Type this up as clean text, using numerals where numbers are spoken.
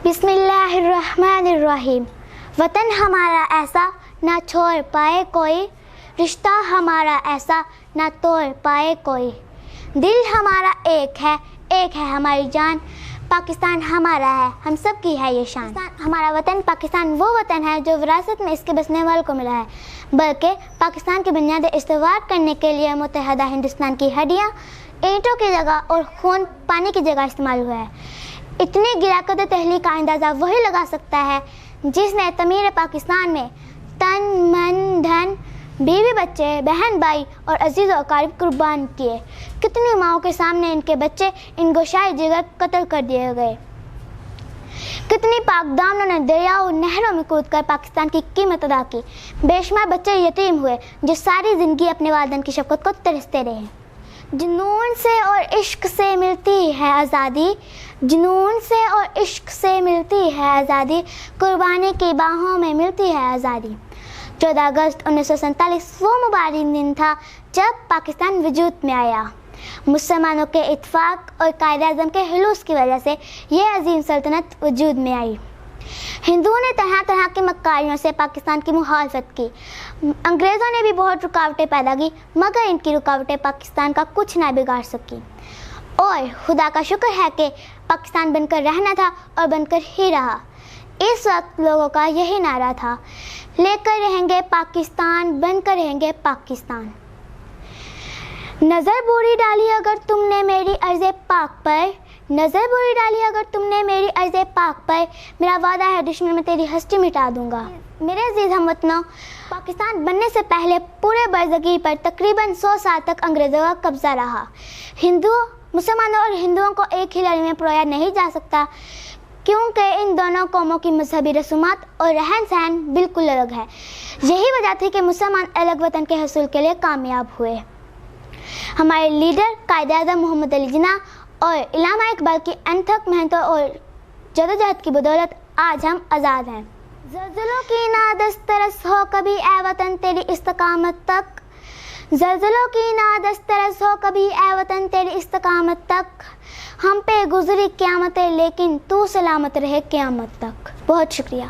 बिस्मिल्लाहिर्रहमानिर्रहीम। वतन हमारा ऐसा ना छोड़ पाए कोई, रिश्ता हमारा ऐसा ना तोड़ पाए कोई। दिल हमारा एक है हमारी जान। पाकिस्तान हमारा है, हम सब की है ये शान। हमारा वतन पाकिस्तान वो वतन है जो विरासत में इसके बसने वालों को मिला है, बल्कि पाकिस्तान की बुनियादें इस्तेवार करने के लिए मुत्तहदा हिंदुस्तान की हड्डियाँ ईंटों की जगह और खून पानी की जगह इस्तेमाल हुआ है। इतनी गिराकत तहलीक का अंदाज़ा वही लगा सकता है जिसने तमीर पाकिस्तान में तन मन धन बीवी बच्चे बहन भाई और अजीज़ और अकारीब कुर्बान किए। कितनी माओं के सामने इनके बच्चे इन गोशाई जिगर कत्ल कर दिए गए। कितनी पाक दामनों ने दरियाओं नहरों में कूदकर पाकिस्तान की कीमत अदा की। बेशुमार बच्चे यतीम हुए जो सारी ज़िंदगी अपने वालिदैन की शफ़क़त को तरसते रहे। जुनून से और इश्क से मिलती है आज़ादी, जुनून से और इश्क से मिलती है आज़ादी, कुर्बानी की बाहों में मिलती है आज़ादी। 14 अगस्त 1947 वो मुबारक दिन था जब पाकिस्तान वजूद में आया। मुसलमानों के इत्फाक और कायद-ए-आज़म के हुलूस की वजह से ये अजीम सल्तनत वजूद में आई। हिंदुओं ने तरह तरह की मक्कारियों से पाकिस्तान की मुखालफत की। अंग्रेज़ों ने भी बहुत रुकावटें पैदा की, मगर इनकी रुकावटें पाकिस्तान का कुछ ना बिगाड़ सकी। और खुदा का शुक्र है कि पाकिस्तान बनकर रहना था और बनकर ही रहा। इस वक्त लोगों का यही नारा था, लेकर रहेंगे पाकिस्तान, बनकर रहेंगे पाकिस्तान। नज़र बुरी डाली अगर तुमने मेरी अर्ज़े पाक पर, नज़र बुरी डाली अगर तुमने मेरी अर्ज़े पाक पर, मेरा वादा है दुश्मन में तेरी हस्ती मिटा दूंगा। मेरे अजीज़ हमवतनों, पाकिस्तान बनने से पहले पूरे बरज़गीर पर तकरीबन 100 साल तक अंग्रेज़ों का कब्ज़ा रहा। मुसलमानों और हिंदुओं को एक ही लड़ी में परोया नहीं जा सकता, क्योंकि इन दोनों कौमों की मजहबी रसूमात और रहन सहन बिल्कुल अलग है। यही वजह थी कि मुसलमान अलग वतन के हसूल के लिए कामयाब हुए। हमारे लीडर कायद-ए-आज़म मोहम्मद अली जिन्ना और इल्लामा इकबाल की अनथक मेहनतों और जदोजहद की बदौलत आज हम आज़ाद हैं। ज़ल्ज़लों की ना दस्तरस हो कभी ए वतन तेरी इस्तकामत तक, ज़ल्ज़लों की ना दस्तरस हो कभी ए वतन तेरी इस्तकामत तक, हम पे गुजरी क़यामतें लेकिन तू सलामत रहे क़यामत तक। बहुत शुक्रिया।